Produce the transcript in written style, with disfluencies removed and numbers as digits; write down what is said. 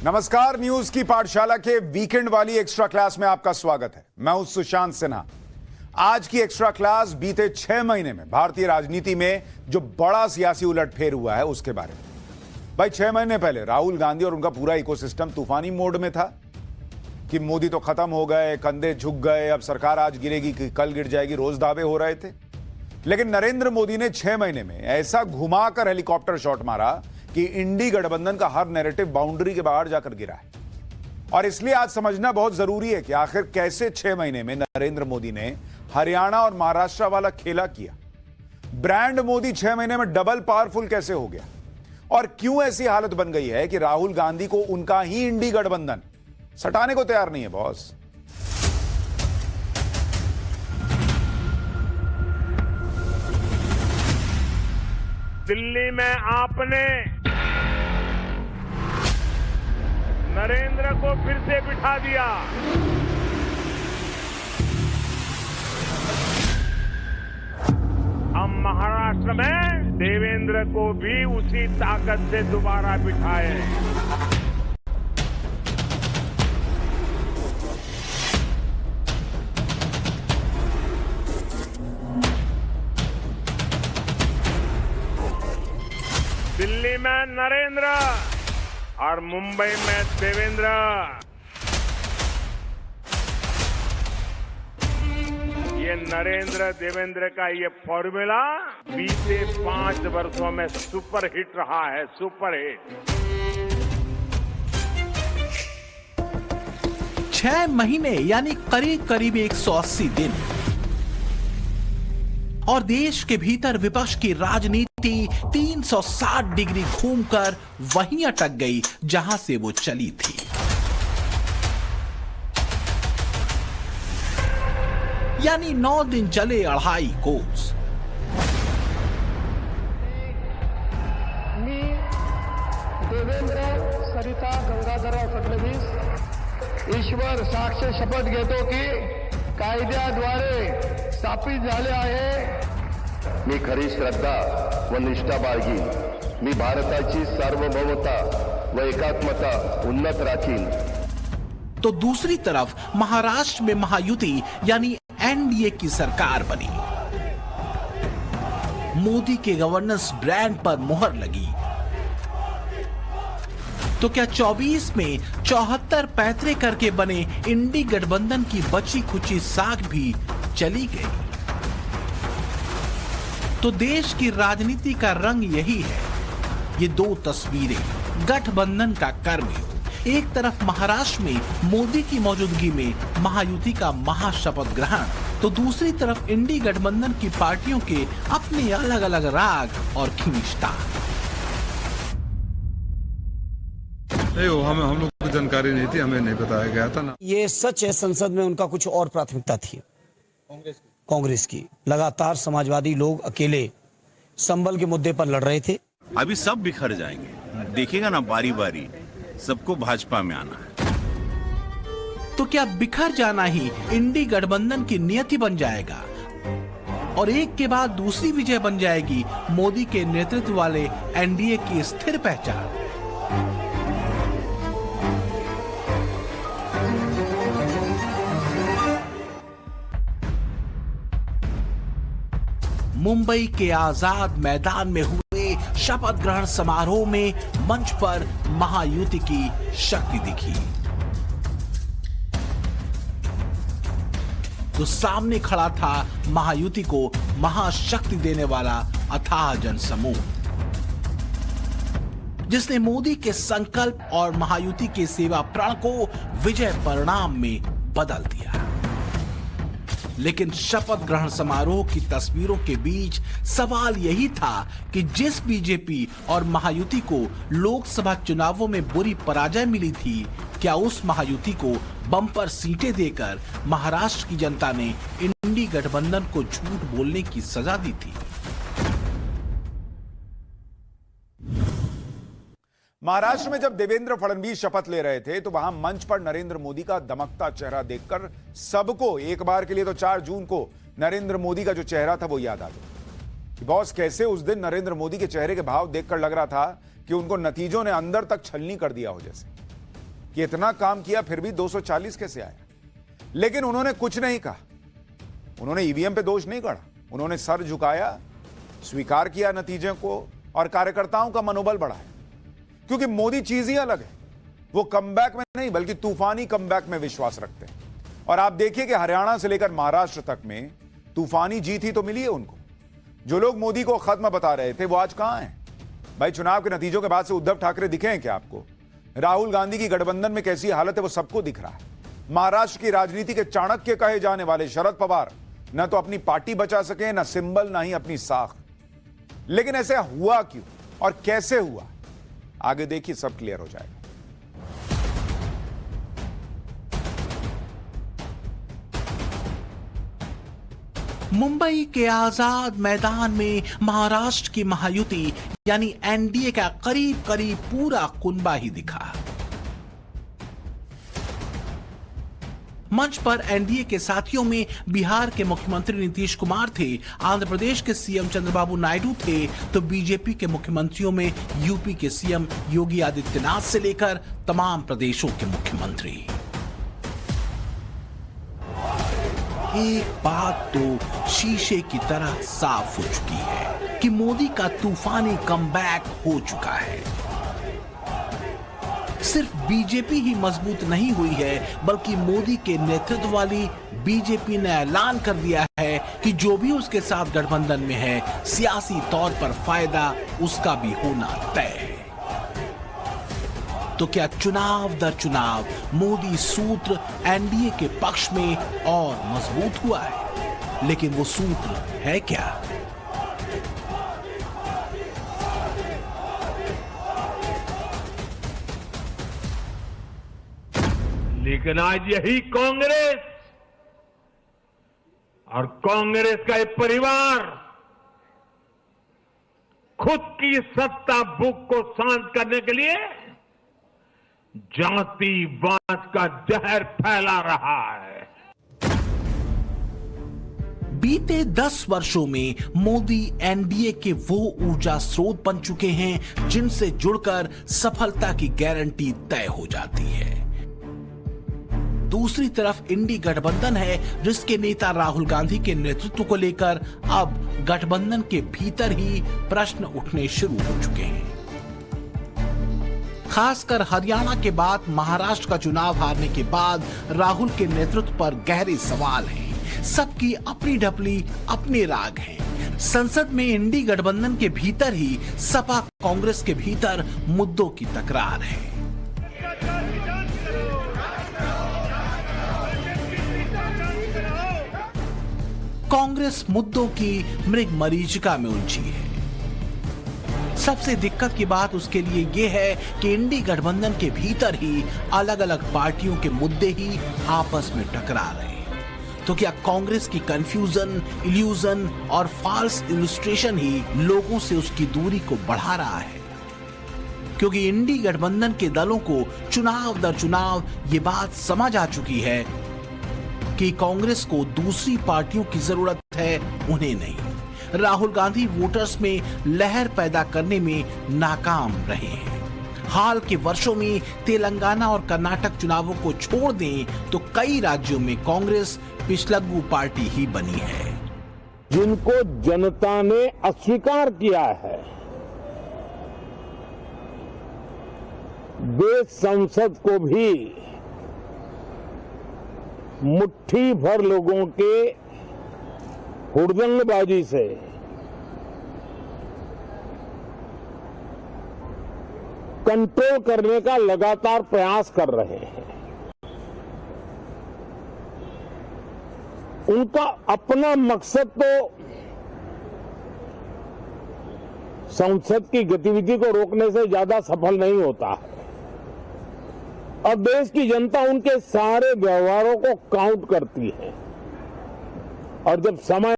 नमस्कार, न्यूज की पाठशाला के वीकेंड वाली एक्स्ट्रा क्लास में आपका स्वागत है। मैं हूं सुशांत सिन्हा। आज की एक्स्ट्रा क्लास बीते 6 महीने में भारतीय राजनीति में जो बड़ा सियासी उलटफेर हुआ है उसके बारे में। भाई 6 महीने पहले राहुल गांधी और उनका पूरा इकोसिस्टम तूफानी मोड में था कि मोदी तो खत्म हो गए, कंधे झुक गए, अब सरकार आज गिरेगी कि कल गिर जाएगी, रोज दावे हो रहे थे। लेकिन नरेंद्र मोदी ने 6 महीने में ऐसा घुमाकर हेलीकॉप्टर शॉट मारा कि इंडी गठबंधन का हर नैरेटिव बाउंड्री के बाहर जाकर गिरा है। और इसलिए आज समझना बहुत जरूरी है कि आखिर कैसे 6 महीने में नरेंद्र मोदी ने हरियाणा और महाराष्ट्र वाला खेला किया। ब्रांड मोदी 6 महीने में डबल पावरफुल कैसे हो गया और क्यों ऐसी हालत बन गई है कि राहुल गांधी को उनका ही इंडी गठबंधन सटाने को तैयार नहीं है। बॉस, दिल्ली में आपने नरेंद्र को फिर से बिठा दिया। हम महाराष्ट्र में देवेंद्र को भी उसी ताकत से दोबारा बिठाए। दिल्ली में नरेंद्र और मुंबई में देवेंद्र। ये नरेंद्र देवेंद्र का ये फॉर्मूला बीते 5 वर्षों में सुपर हिट रहा है, सुपर हिट। 6 महीने यानी करीब करीब 180 दिन और देश के भीतर विपक्ष की राजनीति 360 डिग्री घूमकर वहीं अटक गई जहां से वो चली थी। यानी 9 दिन चले 2.5 कोस। मी देवेंद्र सरिता गंगाधरराव फडणवीस ईश्वर साक्ष शपथ घेतो की कायद्याद्वारे स्थापित झाले आहे। मी खरी श्रद्धा व निष्ठा बाळगीन। मी भारताची सार्वभौमता व एकात्मता उन्नत राखीन। तो दूसरी तरफ महाराष्ट्र में महायुति यानी एनडीए की सरकार बनी। मोदी के गवर्नेंस ब्रांड पर मुहर लगी। तो क्या 24 में 74 पैतरे करके बने इंडी गठबंधन की बची खुची साख भी चली गई? तो देश की राजनीति का रंग यही है। ये 2 तस्वीरें गठबंधन का कर्मयोग। एक तरफ महाराष्ट्र में मोदी की मौजूदगी में महायुति का महाशपथ ग्रहण, तो दूसरी तरफ इंडी गठबंधन की पार्टियों के अपने अलग अलग राग और खींचतान। नहीं, वो हम लोग को जानकारी नहीं थी, हमें नहीं बताया गया था ना। ये सच है, संसद में उनका कुछ और प्राथमिकता थी कांग्रेस की। लगातार समाजवादी लोग अकेले संबल के मुद्दे पर लड़ रहे थे। अभी सब बिखर जाएंगे, देखिएगा ना, बारी बारी सबको भाजपा में आना है। तो क्या बिखर जाना ही इंडी गठबंधन की नियति बन जाएगा और एक के बाद दूसरी विजय बन जाएगी मोदी के नेतृत्व वाले एनडीए की स्थिर पहचान? मुंबई के आजाद मैदान में हुए शपथ ग्रहण समारोह में मंच पर महायुति की शक्ति दिखी। तो सामने खड़ा था महायुति को महाशक्ति देने वाला अथाह जनसमूह, जिसने मोदी के संकल्प और महायुति के सेवा प्रण को विजय परिणाम में बदल दिया। लेकिन शपथ ग्रहण समारोह की तस्वीरों के बीच सवाल यही था कि जिस बीजेपी और महायुति को लोकसभा चुनावों में बुरी पराजय मिली थी, क्या उस महायुति को बम्पर सीटें देकर महाराष्ट्र की जनता ने इंडी गठबंधन को झूठ बोलने की सजा दी थी? महाराष्ट्र में जब देवेंद्र फडणवीस शपथ ले रहे थे तो वहां मंच पर नरेंद्र मोदी का दमकता चेहरा देखकर सबको एक बार के लिए तो 4 जून को नरेंद्र मोदी का जो चेहरा था वो याद आ गया। बॉस, कैसे उस दिन नरेंद्र मोदी के चेहरे के भाव देखकर लग रहा था कि उनको नतीजों ने अंदर तक छलनी कर दिया हो जैसे। कि इतना काम किया फिर भी 240 कैसे आया। लेकिन उन्होंने कुछ नहीं कहा, उन्होंने ईवीएम पे दोष नहीं गढ़ा, उन्होंने सर झुकाया, स्वीकार किया नतीजे को और कार्यकर्ताओं का मनोबल बढ़ाया। क्योंकि मोदी चीज ही अलग है, वो कमबैक में नहीं बल्कि तूफानी कमबैक में विश्वास रखते हैं। और आप देखिए कि हरियाणा से लेकर महाराष्ट्र तक में तूफानी जीत ही तो मिली है उनको। जो लोग मोदी को खत्म बता रहे थे वो आज कहां हैं? भाई चुनाव के नतीजों के बाद से उद्धव ठाकरे दिखे हैं क्या आपको? राहुल गांधी की गठबंधन में कैसी हालत है वो सबको दिख रहा है। महाराष्ट्र की राजनीति के चाणक्य कहे जाने वाले शरद पवार न तो अपनी पार्टी बचा सके, न सिंबल, ना ही अपनी साख। लेकिन ऐसे हुआ क्यों और कैसे हुआ, आगे देखिए सब क्लियर हो जाएगा। मुंबई के आजाद मैदान में महाराष्ट्र की महायुति यानी एनडीए का करीब करीब पूरा कुनबा ही दिखा। मंच पर एनडीए के साथियों में बिहार के मुख्यमंत्री नीतीश कुमार थे, आंध्र प्रदेश के सीएम चंद्रबाबू नायडू थे, तो बीजेपी के मुख्यमंत्रियों में यूपी के सीएम योगी आदित्यनाथ से लेकर तमाम प्रदेशों के मुख्यमंत्री। एक बात तो शीशे की तरह साफ हो चुकी है कि मोदी का तूफानी कमबैक हो चुका है। सिर्फ बीजेपी ही मजबूत नहीं हुई है बल्कि मोदी के नेतृत्व वाली बीजेपी ने ऐलान कर दिया है कि जो भी उसके साथ गठबंधन में है सियासी तौर पर फायदा उसका भी होना तय है। तो क्या चुनाव दर चुनाव मोदी सूत्र एनडीए के पक्ष में और मजबूत हुआ है? लेकिन वो सूत्र है क्या? लेकिन आज यही कांग्रेस और कांग्रेस का एक परिवार खुद की सत्ता भूख को शांत करने के लिए जातिवाद का जहर फैला रहा है। बीते 10 वर्षों में मोदी एनडीए के वो ऊर्जा स्रोत बन चुके हैं जिनसे जुड़कर सफलता की गारंटी तय हो जाती है। दूसरी तरफ इंडी गठबंधन है जिसके नेता राहुल गांधी के नेतृत्व को लेकर अब गठबंधन के भीतर ही प्रश्न उठने शुरू हो चुके हैं। खासकर हरियाणा के बाद महाराष्ट्र का चुनाव हारने के बाद राहुल के नेतृत्व पर गहरे सवाल हैं। सबकी अपनी ढपली अपने राग हैं। संसद में इंडी गठबंधन के भीतर ही सपा कांग्रेस के भीतर मुद्दों की तकरार है। कांग्रेस मुद्दों की मृगमरीचिका में उलझी है। सबसे दिक्कत की बात उसके लिए यह है कि इंडी गठबंधन के भीतर ही अलग अलग पार्टियों के मुद्दे ही आपस में टकरा रहे हैं। तो क्या कांग्रेस की कंफ्यूजन, इल्यूजन और फॉल्स इलस्ट्रेशन ही लोगों से उसकी दूरी को बढ़ा रहा है? क्योंकि इंडी गठबंधन के दलों को चुनाव दर चुनाव ये बात समझ आ चुकी है कि कांग्रेस को दूसरी पार्टियों की जरूरत है, उन्हें नहीं। राहुल गांधी वोटर्स में लहर पैदा करने में नाकाम रहे हैं। हाल के वर्षों में तेलंगाना और कर्नाटक चुनावों को छोड़ दें तो कई राज्यों में कांग्रेस पिछलग्गू पार्टी ही बनी है। जिनको जनता ने अस्वीकार किया है, वे संसद को भी मुट्ठी भर लोगों के हुड़दंगबाजी से कंट्रोल करने का लगातार प्रयास कर रहे हैं। उनका अपना मकसद तो संसद की गतिविधि को रोकने से ज्यादा सफल नहीं होता है और देश की जनता उनके सारे व्यवहारों को काउंट करती है और जब समय